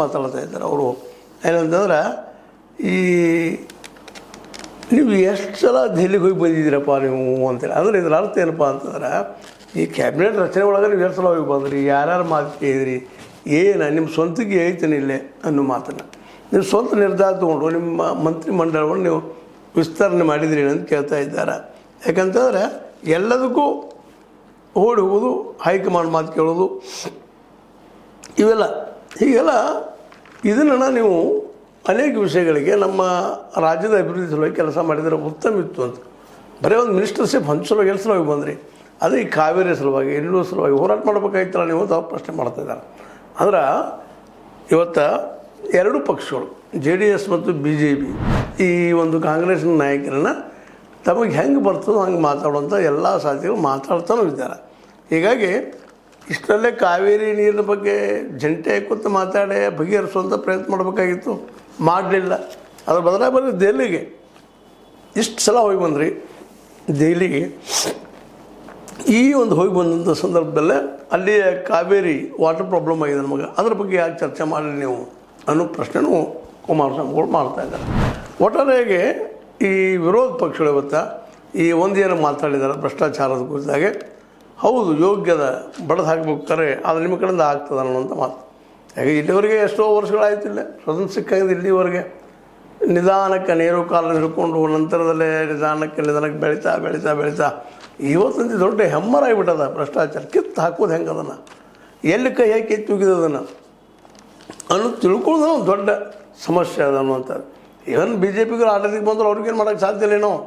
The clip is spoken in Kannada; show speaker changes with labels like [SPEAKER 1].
[SPEAKER 1] ಮಾತಾಡ್ತಾ ಇದ್ದಾರೆ ಅವರು. ಏನಂತಂದ್ರೆ ಈ ನೀವು ಎಷ್ಟು ಸಲ ದೆಹಲಿಗೆ ಹೋಗಿ ಬಂದಿದ್ದೀರಪ್ಪ ನೀವು ಅಂತೇಳಿ. ಅಂದರೆ ಇದ್ರ ಅರ್ಥ ಏನಪ್ಪ ಅಂತಂದ್ರೆ ಈ ಕ್ಯಾಬಿನೆಟ್ ರಚನೆ ಒಳಗೆ ನೀವು ಎಷ್ಟು ಸಲ ಹೋಗಿ ಬಂದ್ರಿ, ಯಾರ್ಯಾರು ಮಾತು ಕೇಳಿದ್ರಿ, ಏನು ನಿಮ್ಮ ಸ್ವಂತಕ್ಕೆ ಐತೇನೆ ಇಲ್ಲೇ ಅನ್ನೋ ಮಾತನ್ನು ನೀವು ಸ್ವಂತ ನಿರ್ಧಾರ ತೊಗೊಂಡು ನಿಮ್ಮ ಮಂತ್ರಿ ಮಂಡಲವನ್ನು ನೀವು ವಿಸ್ತರಣೆ ಮಾಡಿದ್ರಿ ಅಂತ ಕೇಳ್ತಾ ಇದ್ದಾರೆ. ಯಾಕಂತಂದರೆ ಎಲ್ಲದಕ್ಕೂ ಓಡಿ ಹೋಗೋದು, ಹೈಕಮಾಂಡ್ ಮಾತು ಕೇಳೋದು, ಇವೆಲ್ಲ ಹೀಗೆಲ್ಲ ಇದನ್ನು ನೀವು ಅನೇಕ ವಿಷಯಗಳಿಗೆ ನಮ್ಮ ರಾಜ್ಯದ ಅಭಿವೃದ್ಧಿ ಸಲುವಾಗಿ ಕೆಲಸ ಮಾಡಿದರೆ ಉತ್ತಮ ಇತ್ತು ಅಂತ. ಬರೀ ಒಂದು ಮಿನಿಸ್ಟರ್ಶಿಪ್ ಹಂಚಲುವಾಗಿ ಎಷ್ಟು ಸಲುವಾಗಿ ಬಂದ್ರಿ, ಅದು ಈ ಕಾವೇರಿ ಸಲುವಾಗಿ ಎಲ್ಲೂ ಸಲುವಾಗಿ ಹೋರಾಟ ಮಾಡಬೇಕಾಗಿತ್ತಲ್ಲ ನೀವು ಅಂತ ಪ್ರಶ್ನೆ ಮಾಡ್ತಾಯಿದ್ದಾರೆ. ಅಂದ್ರೆ ಇವತ್ತು ಎರಡೂ ಪಕ್ಷಗಳು JDS ಮತ್ತು BJP ಈ ಒಂದು ಕಾಂಗ್ರೆಸ್ನ ನಾಯಕರನ್ನು ತಮಗೆ ಹೆಂಗೆ ಬರ್ತದೋ ಹಂಗೆ ಮಾತಾಡುವಂಥ ಎಲ್ಲ ಸಾಥಿಗಳು ಮಾತಾಡ್ತಾನೂ ಇದ್ದಾರೆ. ಹೀಗಾಗಿ ಇಷ್ಟರಲ್ಲೇ ಕಾವೇರಿ ನೀರಿನ ಬಗ್ಗೆ ಜಂಟಿ ಕೂತು ಮಾತಾಡಿ ಬಗೆಹರಿಸುವಂಥ ಪ್ರಯತ್ನ ಮಾಡಬೇಕಾಗಿತ್ತು, ಮಾಡಲಿಲ್ಲ. ಅದ್ರ ಬದಲಾಗಿ ಬರೀ ದೆಹಲಿಗೆ ಇಷ್ಟು ಸಲ ಹೋಗಿ ಬಂದ್ರಿ. ದೆಹಲಿಗೆ ಈ ಒಂದು ಹೋಗಿ ಬಂದಂಥ ಸಂದರ್ಭದಲ್ಲೇ ಅಲ್ಲಿ ಕಾವೇರಿ ವಾಟರ್ ಪ್ರಾಬ್ಲಮ್ ಆಗಿದೆ ನಮಗೆ, ಅದ್ರ ಬಗ್ಗೆ ಯಾಕೆ ಚರ್ಚೆ ಮಾಡಲಿ ನೀವು ಅನ್ನೋ ಪ್ರಶ್ನೆನೂ ಕುಮಾರಸ್ವಾಮಿಗಳು ಮಾಡ್ತಾಯಿದ್ದಾರೆ. ಒಟ್ಟಾರೆಯಾಗಿ ಈ ವಿರೋಧ ಪಕ್ಷಗಳು ಇವತ್ತು ಈ ಒಂದೇನು ಮಾತಾಡಿದ್ದಾರೆ ಭ್ರಷ್ಟಾಚಾರದ ಕುರಿತಾಗೆ, ಹೌದು ಯೋಗ್ಯದ ಬಡದು ಹಾಕಬೇಕಾರೆ ಅದು ನಿಮ್ಮ ಕಡೆಯಿಂದ ಆಗ್ತದೆ ಅನ್ನೋಂಥ ಮಾತು. ಹಾಗೆ ಇಲ್ಲಿವರೆಗೆ ಎಷ್ಟೋ ವರ್ಷಗಳಾಯ್ತಿಲ್ಲ ಸ್ವತಂತ್ರ ಸಿಕ್ಕಾಗಿದ್ದು, ಇಲ್ಲಿವರೆಗೆ ನಿಧಾನಕ್ಕೆ ನೀರು ಕಾಲ ಹಿಡ್ಕೊಂಡು ನಂತರದಲ್ಲೇ ನಿಧಾನಕ್ಕೆ ಬೆಳೀತಾ ಬೆಳೀತಾ ಬೆಳೀತಾ ಇವತ್ತಂತ ದೊಡ್ಡ ಹೆಮ್ಮರಾಗಿಬಿಟ್ಟದ ಭ್ರಷ್ಟಾಚಾರ. ಕಿತ್ತು ಹಾಕೋದು ಹೆಂಗೆ ಅದನ್ನು, ಎಲ್ಲಿ ಕೈ ಹಾಕಿ ತುಗಿದದನ್ನು ಅನ್ನೋದು ತಿಳ್ಕೊಳ್ಳೋದು ದೊಡ್ಡ ಸಮಸ್ಯೆ ಅದ ಅನ್ನುವಂಥದ್ದು. ಈವನ್ BJPಗೆ ಆಡಳಿತಕ್ಕೆ ಬಂದ್ರೆ ಅವ್ರಿಗೇನು ಮಾಡೋಕ್ಕೆ ಸಾಧ್ಯ ಇಲ್ಲೇನೋ.